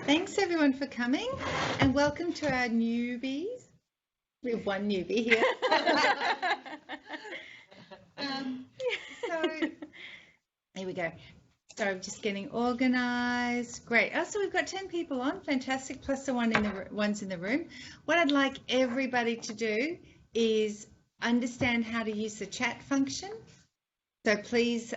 Thanks everyone for coming and welcome to our newbies. We have one newbie here. So here we go. So I'm just getting organised. Great. Oh, so we've got 10 people on. Fantastic. Plus the ones in the room. What I'd like everybody to do is understand how to use the chat function. So please,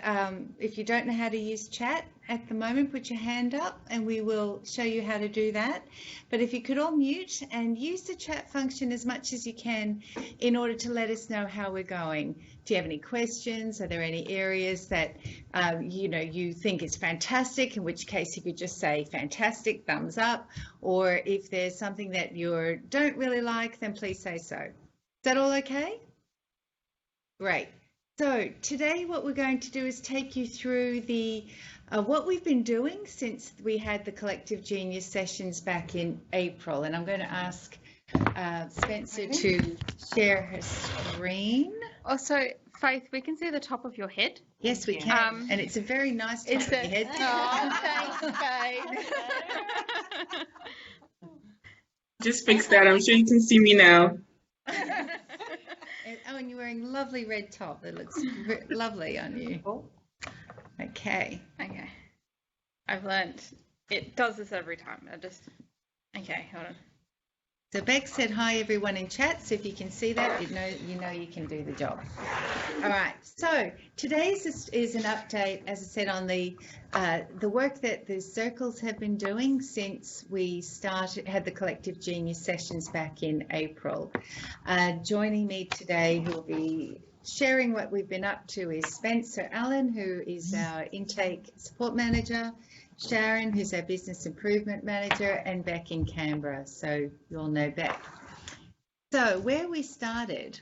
if you don't know how to use chat at the moment, put your hand up and we will show you how to do that. But if you could all mute and use the chat function as much as you can in order to let us know how we're going. Do you have any questions? Are there any areas that you think is fantastic, in which case you could just say fantastic, thumbs up, or if there's something that you don't really like, then please say so. Is that all okay? Great. So today what we're going to do is take you through the what we've been doing since we had the Collective Genius sessions back in April, and I'm going to ask Spencer to share her screen. Also, Faith, we can see the top of your head. Yes, we can, and it's a very nice top of your head. Oh, thanks, Faith. Just fix that. I'm sure you can see me now. Oh, and you're wearing a lovely red top. That looks lovely on you. Okay. I've learned it does this every time. Okay, hold on. So Beck said hi everyone in chat, so if you can see that, you know you can do the job. All right, so today's is an update, as I said, on the work that the circles have been doing since we had the Collective Genius sessions back in April. Joining me today, who will be sharing what we've been up to, is Spencer Allen, who is our intake support manager, Sharon, who's our business improvement manager, and Beck in Canberra. So you all know Beck. So where we started,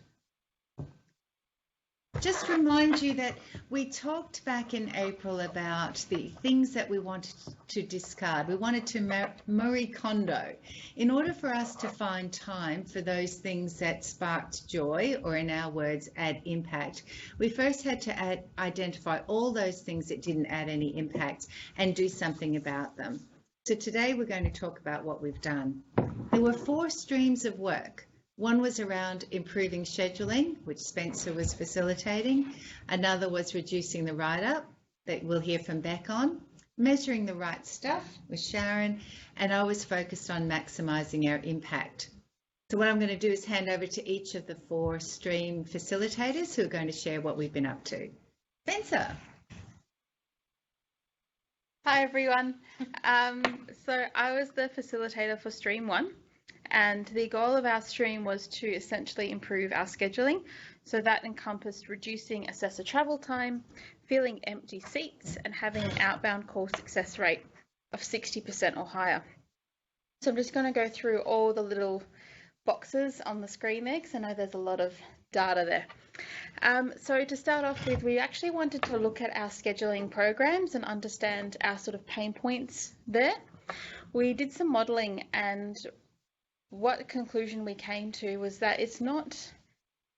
just remind you that we talked back in April about the things that we wanted to discard. We wanted to Marie Kondo. In order for us to find time for those things that sparked joy, or in our words, add impact, we first had to identify all those things that didn't add any impact and do something about them. So today we're going to talk about what we've done. There were 4 streams of work. One was around improving scheduling, which Spencer was facilitating. Another was reducing the write-up, that we'll hear from Beck on. Measuring the right stuff with Sharon, and I was focused on maximising our impact. So what I'm going to do is hand over to each of the 4 stream facilitators who are going to share what we've been up to. Spencer. Hi everyone. So I was the facilitator for Stream 1. And the goal of our stream was to essentially improve our scheduling. So that encompassed reducing assessor travel time, filling empty seats, and having an outbound call success rate of 60% or higher. So I'm just going to go through all the little boxes on the screen there, because I know there's a lot of data there. So to start off with, we actually wanted to look at our scheduling programs and understand our sort of pain points there. We did some modelling, and what conclusion we came to was that it's not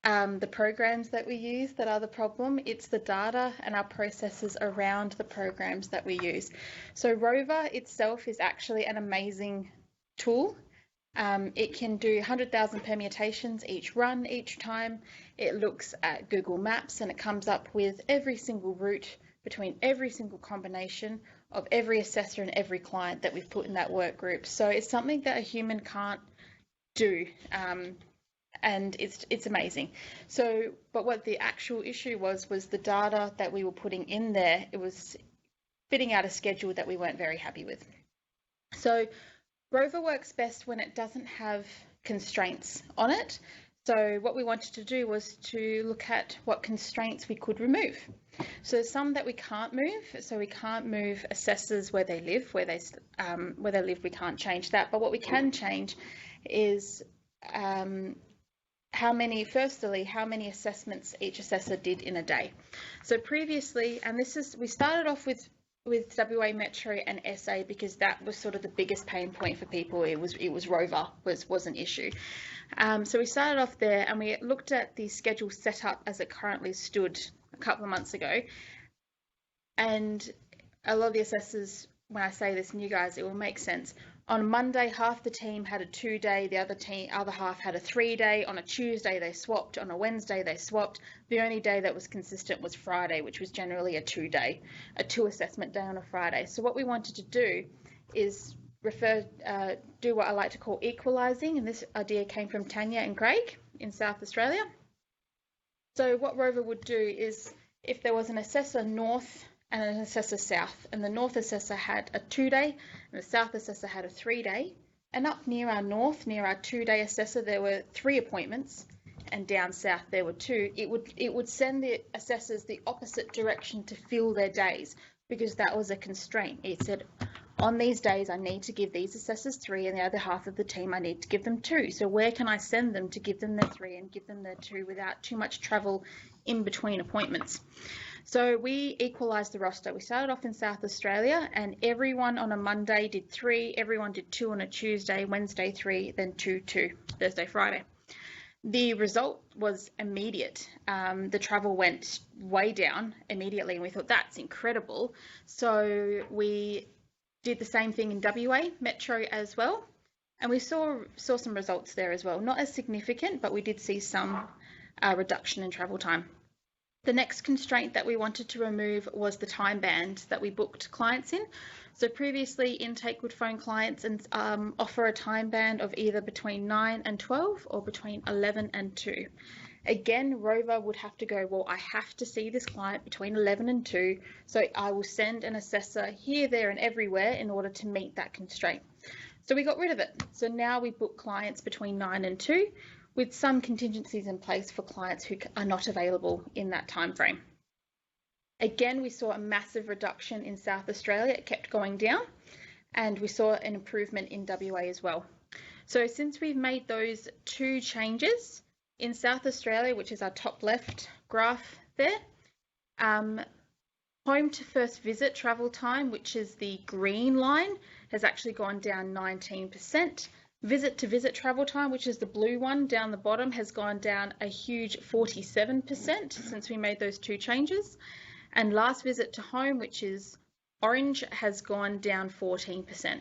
the programs that we use that are the problem, it's the data and our processes around the programs that we use. So Rover itself is actually an amazing tool. It can do 100,000 permutations each run, each time. It looks at Google Maps and it comes up with every single route between every single combination of every assessor and every client that we've put in that work group. So it's something that a human can't do, and it's amazing. So, but what the actual issue was the data that we were putting in there. It was fitting out a schedule that we weren't very happy with. So Rover works best when it doesn't have constraints on it. So what we wanted to do was to look at what constraints we could remove. So some that we can't move. So we can't move assessors where they live, where they live. We can't change that. But what we can change is how many assessments each assessor did in a day. So previously, and we started off with WA Metro and SA because that was sort of the biggest pain point for people. It was Rover was an issue. So we started off there and we looked at the schedule setup as it currently stood a couple of months ago. And a lot of the assessors, when I say this, and you guys, it will make sense. On Monday, half the team had a 2-day, the other half had a 3-day. On a Tuesday, they swapped. On a Wednesday, they swapped. The only day that was consistent was Friday, which was generally a 2-day, a 2-assessment day on a Friday. So what we wanted to do is do what I like to call equalising, and this idea came from Tanya and Craig in South Australia. So what Rover would do is, if there was an assessor north and an assessor south, and the north assessor had a 2-day and the south assessor had a 3-day, and up near our north, near our 2-day assessor, there were 3 appointments, and down south there were 2, it would send the assessors the opposite direction to fill their days, because that was a constraint. It said, on these days I need to give these assessors 3, and the other half of the team I need to give them 2. So where can I send them to give them their 3 and give them their 2 without too much travel in between appointments? So we equalised the roster. We started off in South Australia, and everyone on a Monday did 3, everyone did 2 on a Tuesday, Wednesday 3, then 2, Thursday, Friday. The result was immediate. The travel went way down immediately, and we thought, that's incredible. So we did the same thing in WA, Metro as well, and we saw some results there as well. Not as significant, but we did see some reduction in travel time. The next constraint that we wanted to remove was the time band that we booked clients in. So previously, Intake would phone clients and offer a time band of either between 9 and 12 or between 11 and 2. Again, Rover would have to go, well, I have to see this client between 11 and 2, so I will send an assessor here, there, and everywhere in order to meet that constraint. So we got rid of it. So now we book clients between 9 and 2, with some contingencies in place for clients who are not available in that time frame. Again, we saw a massive reduction in South Australia. It kept going down, and we saw an improvement in WA as well. So since we've made those 2 changes, in South Australia, which is our top left graph there, home to first visit travel time, which is the green line, has actually gone down 19%. Visit to visit travel time, which is the blue one down the bottom, has gone down a huge 47% since we made those 2 changes. And last visit to home, which is orange, has gone down 14%.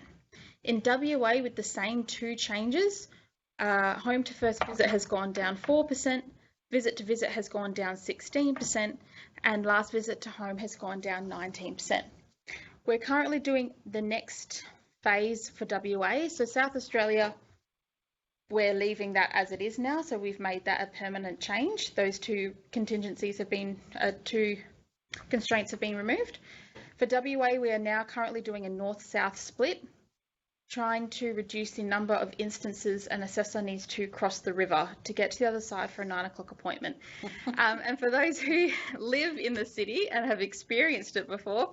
In WA, with the same 2 changes, home to first visit has gone down 4%, visit to visit has gone down 16%, and last visit to home has gone down 19%. We're currently doing the next phase for WA. So South Australia, we're leaving that as it is now. So we've made that a permanent change. Those 2 contingencies have been, 2 constraints have been removed. For WA, we are now currently doing a north-south split, trying to reduce the number of instances an assessor needs to cross the river to get to the other side for a 9 o'clock appointment. And for those who live in the city and have experienced it before,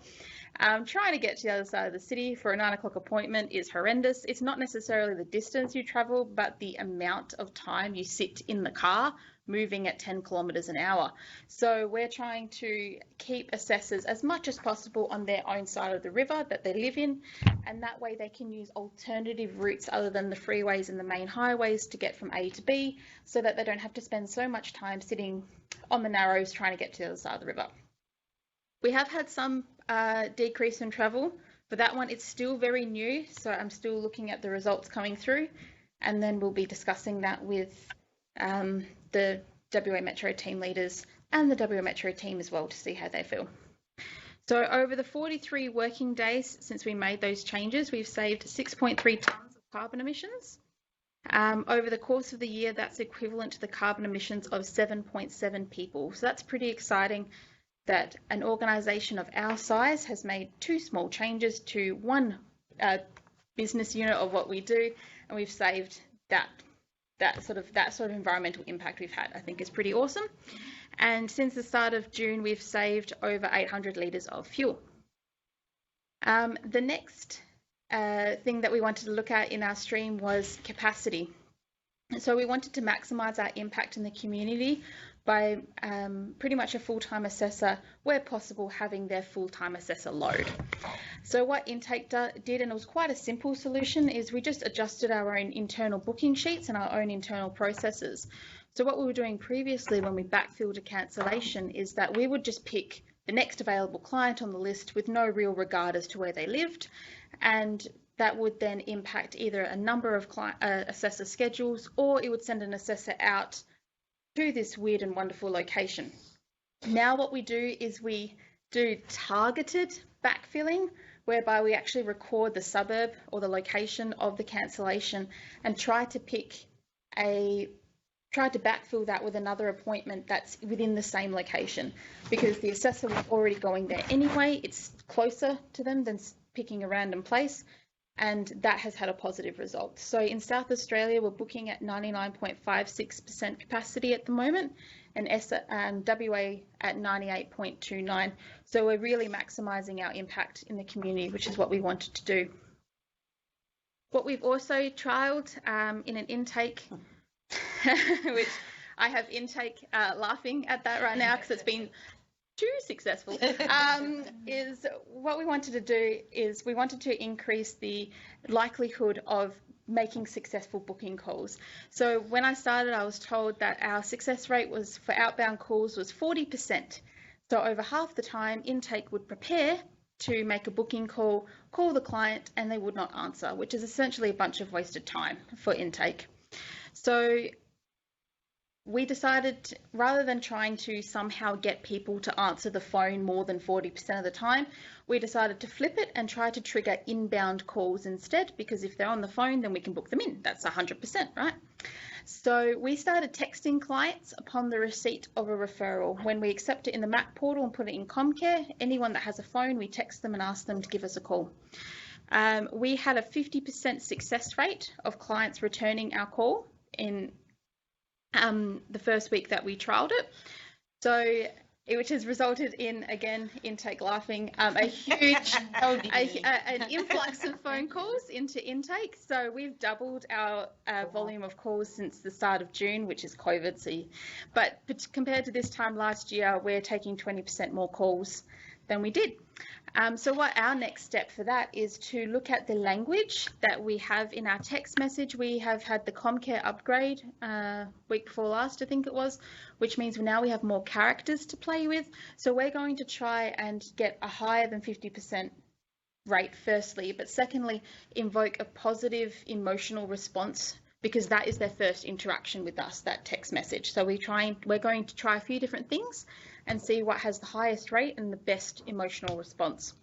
trying to get to the other side of the city for a 9 o'clock appointment is horrendous. It's not necessarily the distance you travel, but the amount of time you sit in the car moving at 10 kilometres an hour. So we're trying to keep assessors as much as possible on their own side of the river that they live in, and that way they can use alternative routes other than the freeways and the main highways to get from A to B, so that they don't have to spend so much time sitting on the narrows trying to get to the other side of the river. We have had some decrease in travel. For that one, it's still very new, so I'm still looking at the results coming through, and then we'll be discussing that with the WA Metro team leaders and the WA Metro team as well to see how they feel. So over the 43 working days since we made those changes, we've saved 6.3 tonnes of carbon emissions. Over the course of the year, that's equivalent to the carbon emissions of 7.7 people. So that's pretty exciting that an organisation of our size has made 2 small changes to 1 business unit of what we do, and we've saved that sort of environmental impact we've had. I think is pretty awesome. And since the start of June, we've saved over 800 litres of fuel. The next thing that we wanted to look at in our stream was capacity. So we wanted to maximise our impact in the community by pretty much a full-time assessor, where possible, having their full-time assessor load. So what Intake did, and it was quite a simple solution, is we just adjusted our own internal booking sheets and our own internal processes. So what we were doing previously when we backfilled a cancellation is that we would just pick the next available client on the list with no real regard as to where they lived, and that would then impact either a number of assessor schedules, or it would send an assessor out to this weird and wonderful location. Now what we do is we do targeted backfilling, whereby we actually record the suburb or the location of the cancellation and try to backfill that with another appointment that's within the same location, because the assessor was already going there anyway. It's closer to them than picking a random place, and that has had a positive result. So in South Australia, we're booking at 99.56% capacity at the moment, and WA at 98.29. So we're really maximising our impact in the community, which is what we wanted to do. What we've also trialled in an intake, which I have intake laughing at that right now because it's been too successful, is what we wanted to do is we wanted to increase the likelihood of making successful booking calls. So when I started, I was told that our success rate was for outbound calls was 40%. So over half the time, intake would prepare to make a booking call, call the client, and they would not answer, which is essentially a bunch of wasted time for intake. So we decided, rather than trying to somehow get people to answer the phone more than 40% of the time, we decided to flip it and try to trigger inbound calls instead, because if they're on the phone, then we can book them in. That's 100%, right? So we started texting clients upon the receipt of a referral. When we accept it in the MAP portal and put it in Comcare, anyone that has a phone, we text them and ask them to give us a call. We had a 50% success rate of clients returning our call in the first week that we trialled it. So, which has resulted in, again, intake laughing, a huge, an influx of phone calls into intake. So we've doubled our volume of calls since the start of June, which is COVID. But compared to this time last year, we're taking 20% more calls than we did. So what our next step for that is to look at the language that we have in our text message. We have had the Comcare upgrade week before last, I think it was, which means now we have more characters to play with. So we're going to try and get a higher than 50% rate firstly, but secondly, invoke a positive emotional response, because that is their first interaction with us, that text message. So we're going to try a few different things and see what has the highest rate and the best emotional response.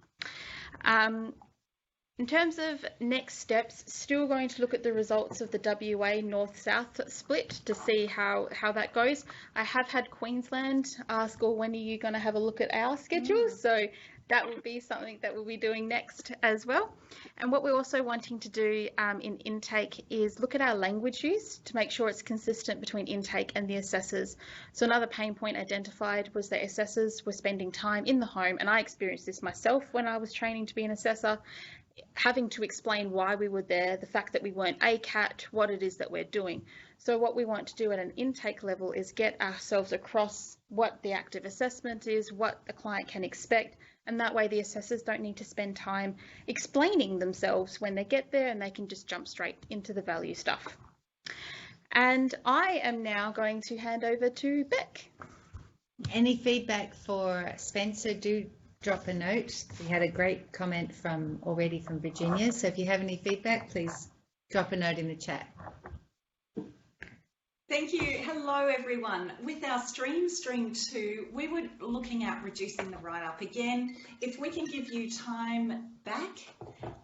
In terms of next steps, still going to look at the results of the WA North-South split to see how that goes. I have had Queensland ask, or when are you going to have a look at our schedule? So that will be something that we'll be doing next as well. And what we're also wanting to do in intake is look at our language use to make sure it's consistent between intake and the assessors. So another pain point identified was that assessors were spending time in the home, and I experienced this myself when I was training to be an assessor, having to explain why we were there, the fact that we weren't ACAT, what it is that we're doing. So what we want to do at an intake level is get ourselves across what the active assessment is, what the client can expect, and that way the assessors don't need to spend time explaining themselves when they get there, and they can just jump straight into the value stuff. And I am now going to hand over to Beck. Any feedback for Spencer, do drop a note. We had a great comment already from Virginia, so if you have any feedback, please drop a note in the chat. Thank you. Hello, everyone. With our Stream 2, we were looking at reducing the write-up. Again, if we can give you time back,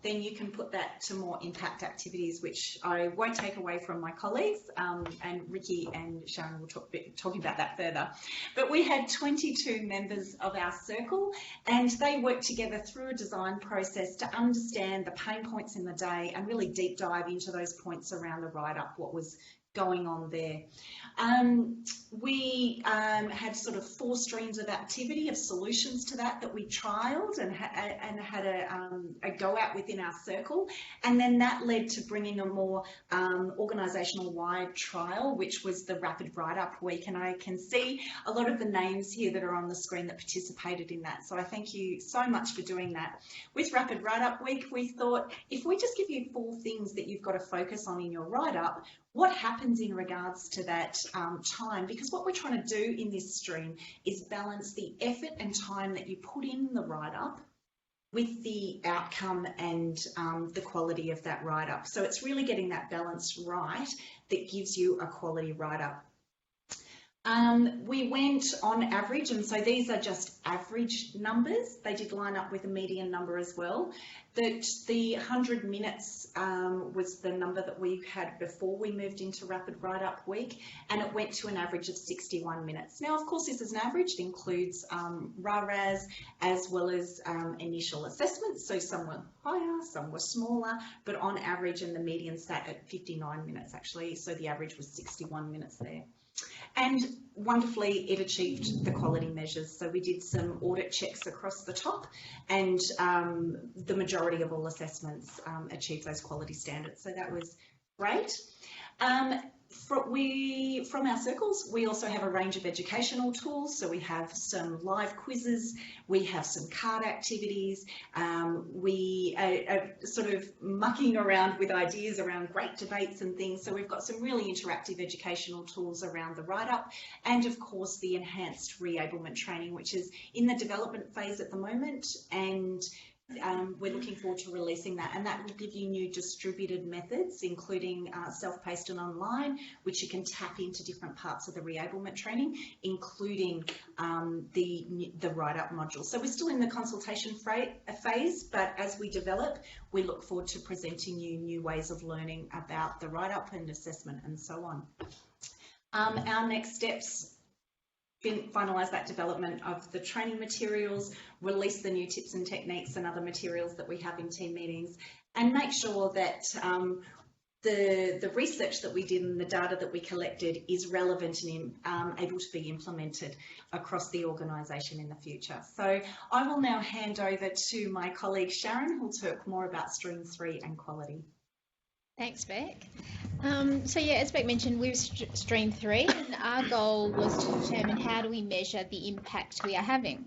then you can put that to more impact activities, which I won't take away from my colleagues, and Ricky and Sharon will talking about that further. But we had 22 members of our circle, and they worked together through a design process to understand the pain points in the day and really deep dive into those points around the write-up, what was going on there. We had sort of 4 streams of activity, of solutions to that we trialled and had a go at within our circle, and then that led to bringing a more organisational wide trial, which was the Rapid Write-Up Week, and I can see a lot of the names here that are on the screen that participated in that, so I thank you so much for doing that. With Rapid Write-Up Week, we thought, if we just give you 4 things that you've got to focus on in your write-up, what happens in regards to that time? Because what we're trying to do in this stream is balance the effort and time that you put in the write-up with the outcome and the quality of that write-up. So it's really getting that balance right that gives you a quality write-up. We went on average, and so these are just average numbers. They did line up with a median number as well. That the 100 minutes was the number that we had before we moved into Rapid Write-Up Week, and it went to an average of 61 minutes. Now, of course, this is an average. It includes RARAS as well as initial assessments. So some were higher, some were smaller, but on average, and the median sat at 59 minutes actually. So the average was 61 minutes there. And wonderfully, it achieved the quality measures. So we did some audit checks across the top, and the majority of all assessments achieved those quality standards. So that was great. From our circles, we also have a range of educational tools. So we have some live quizzes, we have some card activities, we are sort of mucking around with ideas around great debates and things. So we've got some really interactive educational tools around the write-up, and of course the enhanced reablement training, which is in the development phase at the moment, and we're looking forward to releasing that, and that will give you new distributed methods, including self-paced and online, which you can tap into different parts of the reablement training, including the write-up module. So we're still in the consultation phase, but as we develop, we look forward to presenting you new ways of learning about the write-up and assessment and so on. Our next steps: finalise that development of the training materials, release the new tips and techniques and other materials that we have in team meetings, and make sure that the research that we did and the data that we collected is relevant and able to be implemented across the organisation in the future. So I will now hand over to my colleague Sharon, who will talk more about Stream 3 and quality. Thanks, Beck. So yeah, as Beck mentioned, we're Stream 3, and our goal was to determine how do we measure the impact we are having.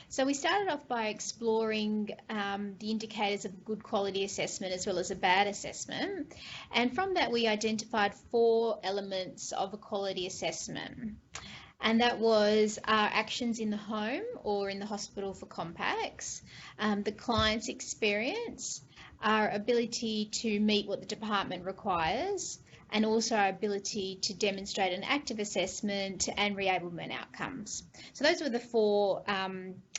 So we started off by exploring the indicators of good quality assessment as well as a bad assessment, and from that we identified 4 elements of a quality assessment. And that was our actions in the home or in the hospital for compacts, the client's experience, our ability to meet what the department requires, and also our ability to demonstrate an active assessment and reablement outcomes. So those were the 4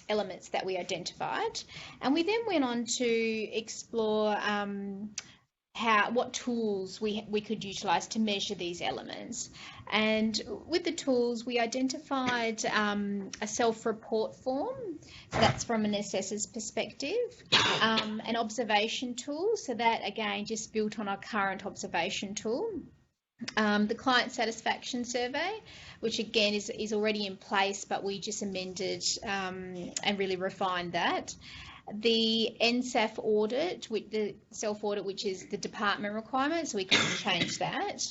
elements that we identified. And we then went on to explore what tools we could utilise to measure these elements. And with the tools, we identified a self-report form, so that's from an assessor's perspective, an observation tool, so that again just built on our current observation tool, the client satisfaction survey, which again is already in place, but we just amended and really refined that. The NSAF audit, the self-audit, which is the department requirement, so we can change that.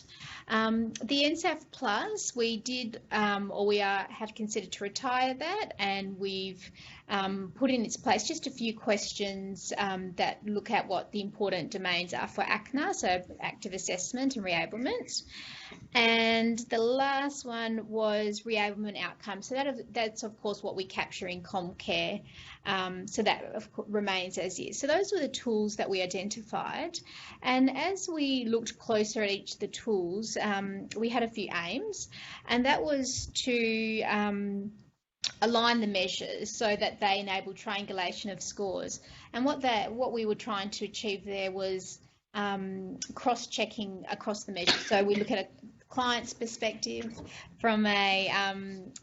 The NSAF Plus, we did, have considered to retire that, and we've put in its place just a few questions that look at what the important domains are for ACNA, so active assessment and reablement. And the last one was reablement outcomes. So that's of course what we capture in Comcare. So that of course remains as is. So those were the tools that we identified. And as we looked closer at each of the tools, we had a few aims, and that was to align the measures so that they enable triangulation of scores. And what we were trying to achieve there was cross-checking across the measures. So we look at a client's perspective, from an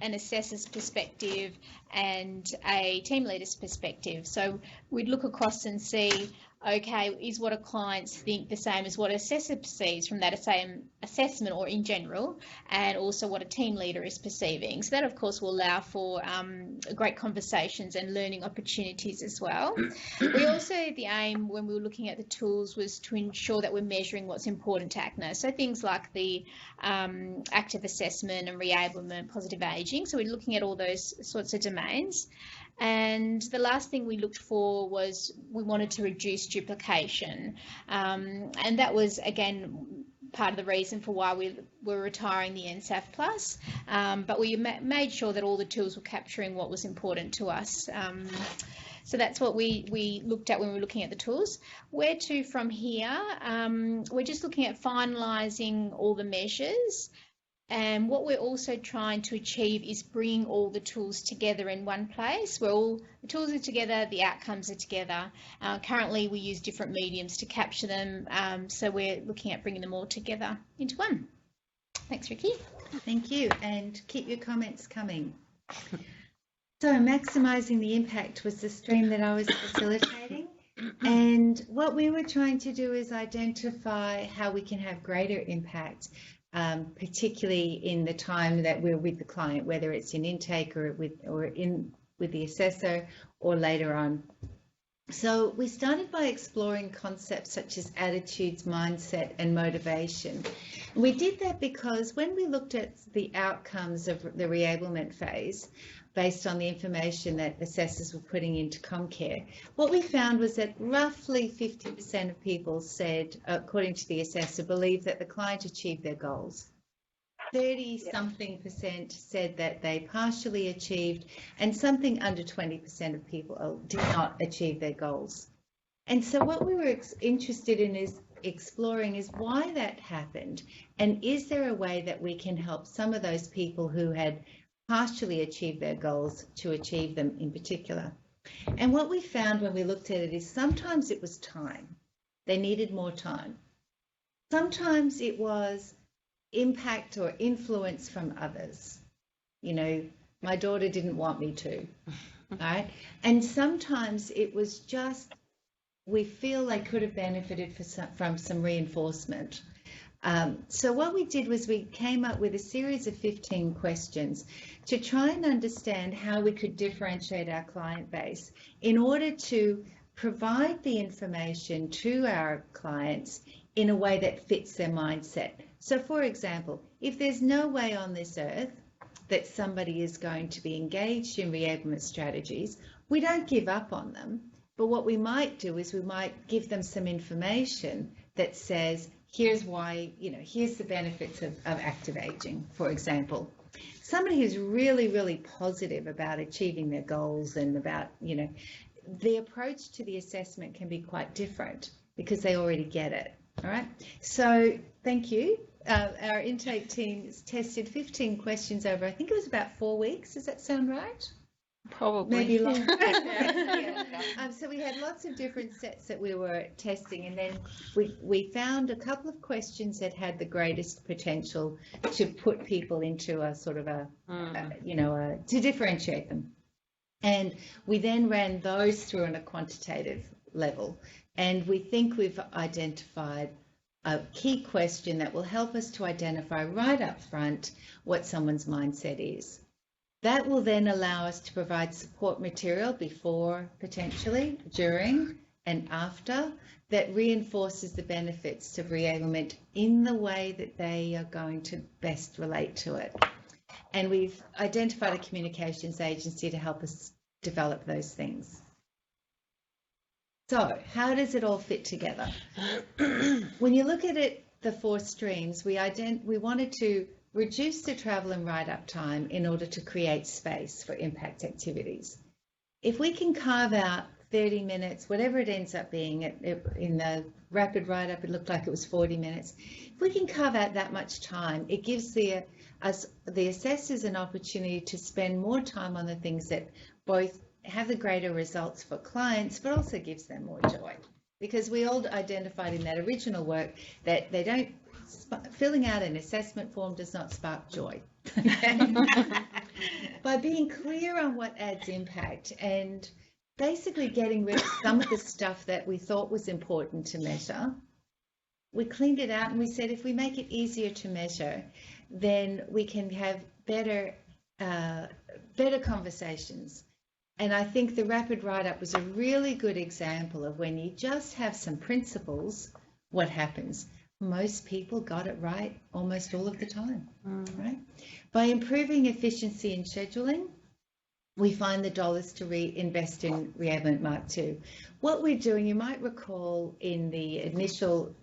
assessor's perspective, and a team leader's perspective. So we'd look across and see, okay, is what a clients think the same as what an assessor perceives from that same assessment or in general, and also what a team leader is perceiving. So that of course will allow for great conversations and learning opportunities as well. We also, the aim when we were looking at the tools was to ensure that we're measuring what's important to ACNA. So things like the active assessment and reablement, positive ageing. So we're looking at all those sorts of domains. And the last thing we looked for was we wanted to reduce duplication. And that was, again, part of the reason for why we were retiring the NSAF Plus, but we made sure that all the tools were capturing what was important to us. So that's what we looked at when we were looking at the tools. Where to from here? We're just looking at finalising all the measures. And what we're also trying to achieve is bringing all the tools together in one place, where all the tools are together, the outcomes are together. Currently, we use different mediums to capture them, so we're looking at bringing them all together into one. Thanks, Ricky. Thank you, and keep your comments coming. So, maximising the impact was the stream that I was facilitating. And what we were trying to do is identify how we can have greater impact, particularly in the time that we're with the client, whether it's in intake or with the assessor or later on. So we started by exploring concepts such as attitudes, mindset, and motivation. We did that because when we looked at the outcomes of the reablement phase, based on the information that assessors were putting into Comcare, what we found was that roughly 50% of people said, according to the assessor, believed that the client achieved their goals. 30-something% said that they partially achieved, and something under 20% of people did not achieve their goals. And so what we were interested in is exploring is why that happened, and is there a way that we can help some of those people who had partially achieved their goals to achieve them in particular. And what we found when we looked at it is sometimes it was time. They needed more time. Sometimes it was impact or influence from others. You know, my daughter didn't want me to, all right? And sometimes it was just, we feel they could have benefited from some reinforcement. So what we did was we came up with a series of 15 questions to try and understand how we could differentiate our client base in order to provide the information to our clients in a way that fits their mindset. So for example, if there's no way on this earth that somebody is going to be engaged in reablement strategies, we don't give up on them. But what we might do is we might give them some information that says, here's why, you know, here's the benefits of active aging, for example. Somebody who's really, really positive about achieving their goals and about, you know, the approach to the assessment can be quite different because they already get it. All right. So thank you. Our intake team has tested 15 questions over, I think it was about 4 weeks. Does that sound right? Probably. Maybe longer. So we had lots of different sets that we were testing, and then we found a couple of questions that had the greatest potential to put people into a sort of to differentiate them. And we then ran those through on a quantitative level, and we think we've identified a key question that will help us to identify right up front what someone's mindset is. That will then allow us to provide support material before, potentially, during, and after that reinforces the benefits of reablement in the way that they are going to best relate to it. And we've identified a communications agency to help us develop those things. So how does it all fit together? When you look at it, the 4 streams, we wanted to reduce the travel and write-up time in order to create space for impact activities. If we can carve out 30 minutes, whatever it ends up being, in the rapid write-up, it looked like it was 40 minutes. If we can carve out that much time, it gives the assessors an opportunity to spend more time on the things that both have the greater results for clients, but also gives them more joy. Because we all identified in that original work that they don't, filling out an assessment form does not spark joy. By being clear on what adds impact and basically getting rid of some of the stuff that we thought was important to measure, we cleaned it out and we said if we make it easier to measure, then we can have better conversations. And I think the rapid write-up was a really good example of when you just have some principles, what happens. Most people got it right almost all of the time, right? By improving efficiency in scheduling, we find the dollars to reinvest in Reablement Mark II. What we're doing, you might recall in the initial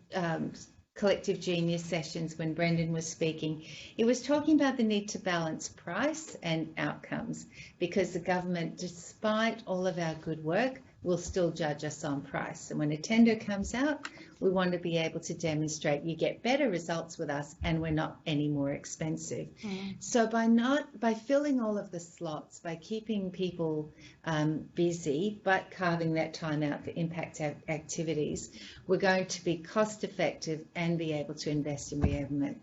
Collective Genius sessions when Brendan was speaking, he was talking about the need to balance price and outcomes, because the government, despite all of our good work, will still judge us on price. And when a tender comes out, we want to be able to demonstrate you get better results with us and we're not any more expensive. So by filling all of the slots, by keeping people busy, but carving that time out for impact activities, we're going to be cost effective and be able to invest in reablement.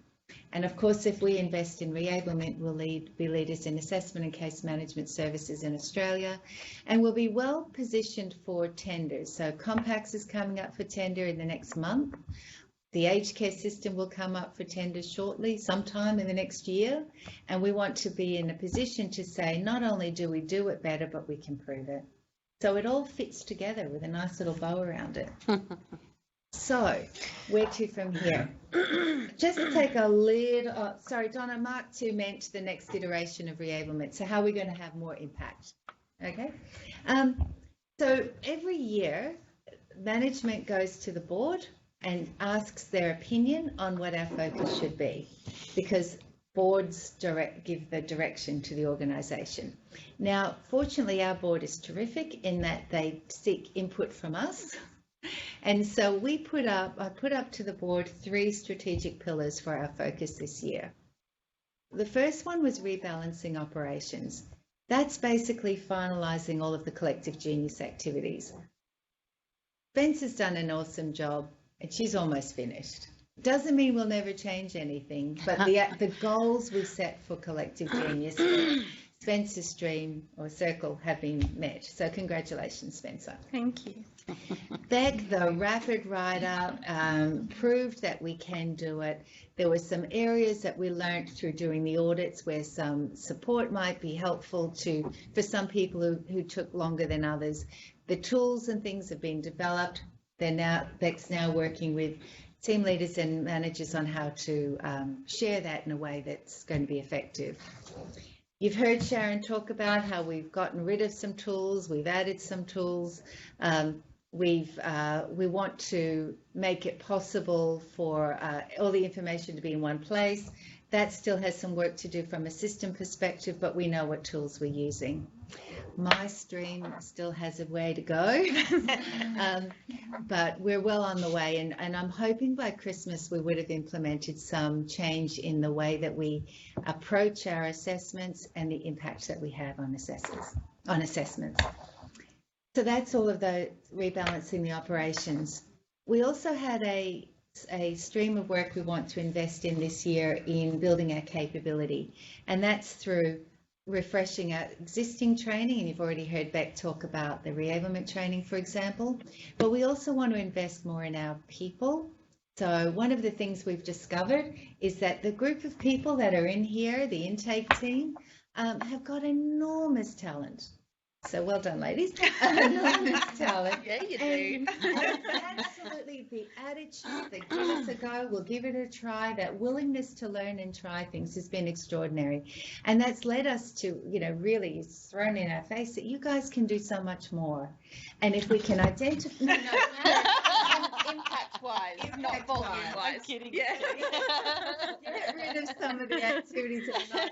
And of course, if we invest in reablement, we'll be leaders in assessment and case management services in Australia, and we'll be well positioned for tenders. So Compax is coming up for tender in the next month. The aged care system will come up for tender shortly, sometime in the next year. And we want to be in a position to say, not only do we do it better, but we can prove it. So it all fits together with a nice little bow around it. So, where to from here? Just to take a little, sorry, Donna, Mark 2 meant the next iteration of reablement. So how are we going to have more impact? Okay. So every year, management goes to the board and asks their opinion on what our focus should be, because boards give the direction to the organisation. Now, fortunately, our board is terrific in that they seek input from us. And so I put up to the board 3 strategic pillars for our focus this year. The first one was rebalancing operations. That's basically finalising all of the Collective Genius activities. Spencer's done an awesome job and she's almost finished. Doesn't mean we'll never change anything, but the goals we set for Collective Genius, Spencer's stream or circle, have been met. So congratulations, Spencer. Thank you. Beck, the rapid write-up, proved that we can do it. There were some areas that we learned through doing the audits where some support might be helpful for some people who took longer than others. The tools and things have been developed. Beck's now working with team leaders and managers on how to share that in a way that's going to be effective. You've heard Sharon talk about how we've gotten rid of some tools, we've added some tools. We want to make it possible for all the information to be in one place. That still has some work to do from a system perspective, but we know what tools we're using. My stream still has a way to go, but we're well on the way, and I'm hoping by Christmas we would have implemented some change in the way that we approach our assessments and the impact that we have on assessments. So that's all of the rebalancing the operations. We also had a stream of work we want to invest in this year in building our capability, and that's through refreshing our existing training, and you've already heard Beck talk about the reablement training, for example, but we also want to invest more in our people. So one of the things we've discovered is that the group of people that are in here, the intake team, have got enormous talent. So well done, ladies. Enormous talent. Yeah, you do. And absolutely, the attitude, the give us a go, we'll give it a try, that willingness to learn and try things has been extraordinary. And that's led us to, really it's thrown in our face that you guys can do so much more. And if we can identify... Impact-wise, not volume-wise. I'm kidding. Yeah. Get rid of some of the activities that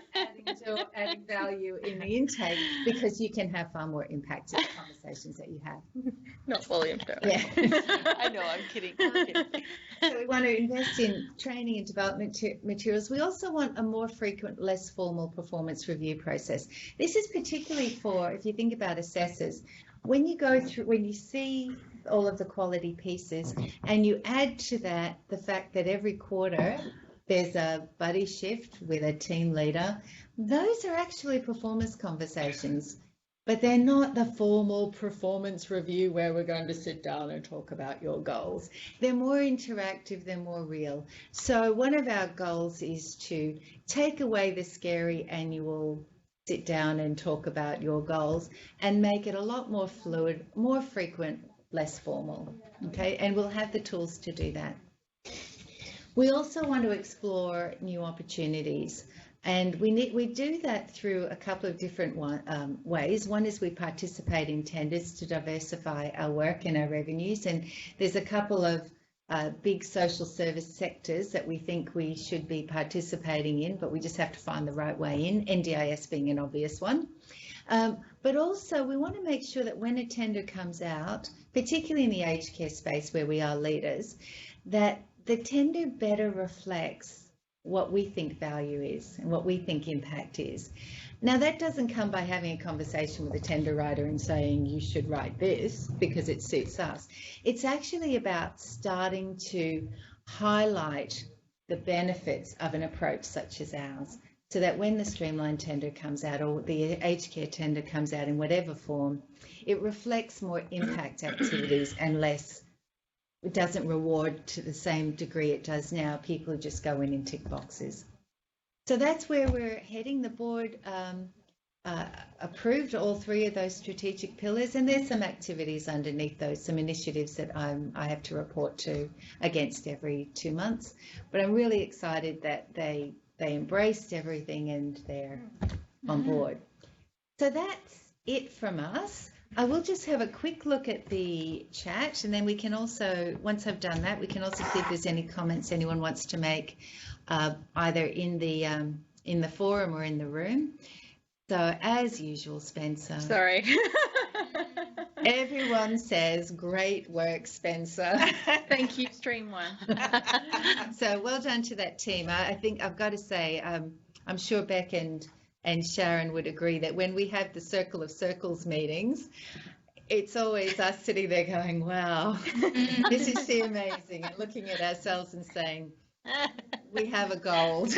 are not adding value in the intake, because you can have far more impact in the conversations that you have. Not volume, don't Yeah. I know, I'm kidding. So we want to invest in training and development materials. We also want a more frequent, less formal performance review process. This is particularly for, if you think about assessors, when you see all of the quality pieces and you add to that the fact that every quarter there's a buddy shift with a team leader, those are actually performance conversations, but they're not the formal performance review where we're going to sit down and talk about your goals. They're more interactive, they're more real. So one of our goals is to take away the scary annual sit down and talk about your goals and make it a lot more fluid, more frequent, less formal, okay? And we'll have the tools to do that. We also want to explore new opportunities, and we do that through a couple of different ways. One is we participate in tenders to diversify our work and our revenues, and there's a couple of big social service sectors that we think we should be participating in, but we just have to find the right way in, NDIS being an obvious one. But also we want to make sure that when a tender comes out, particularly in the aged care space where we are leaders, that the tender better reflects what we think value is and what we think impact is. Now, that doesn't come by having a conversation with a tender writer and saying you should write this because it suits us. It's actually about starting to highlight the benefits of an approach such as ours, so that when the streamlined tender comes out, or the aged care tender comes out in whatever form, it reflects more impact activities and less, it doesn't reward to the same degree it does now, people who just go in and tick boxes. So that's where we're heading. The board approved all 3 of those strategic pillars, and there's some activities underneath those, some initiatives that I have to report to against every 2 months. But I'm really excited that they embraced everything and they're on board. So that's it from us. I will just have a quick look at the chat, and then we can also, once I've done that, we can also see if there's any comments anyone wants to make, either in the forum or in the room. So as usual, Spencer. Sorry. Everyone says, great work, Spencer. Thank you, Stream One. So well done to that team. I think I've got to say, I'm sure Beck and Sharon would agree that when we have the Circle of Circles meetings, it's always us sitting there going, wow, this is so amazing, and looking at ourselves and saying, we have a gold.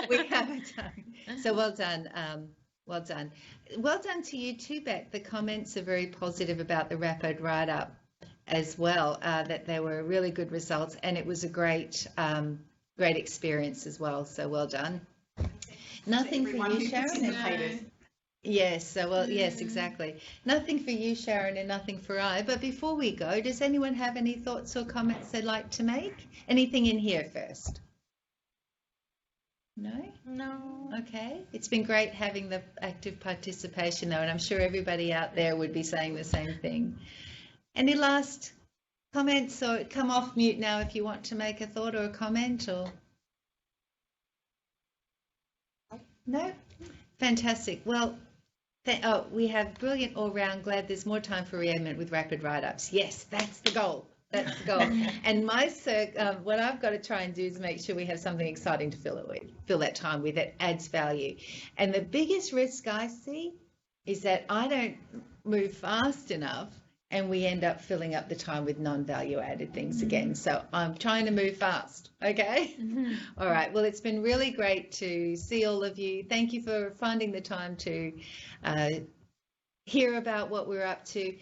We have a done. So well done. Well done. Well done to you too, Beck. The comments are very positive about the rapid write-up as well, that there were really good results, and it was a great experience as well. So well done. Nothing for you, Sharon. Yes, so well, yes, exactly. Nothing for you, Sharon, and nothing for I. But before we go, does anyone have any thoughts or comments they'd like to make? Anything in here first? No? No. Okay. It's been great having the active participation though, and I'm sure everybody out there would be saying the same thing. Any last comments, or come off mute now if you want to make a thought or a comment, or? No? Fantastic. Well, we have brilliant all round. Glad there's more time for re-amendment with rapid write-ups. Yes, that's the goal. That's the goal. And what I've got to try and do is make sure we have something exciting to fill that time with that adds value. And the biggest risk I see is that I don't move fast enough and we end up filling up the time with non-value added things again. So I'm trying to move fast, okay? All right, well, it's been really great to see all of you. Thank you for finding the time to hear about what we're up to.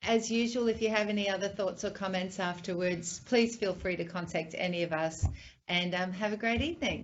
As usual, if you have any other thoughts or comments afterwards, please feel free to contact any of us, and have a great evening.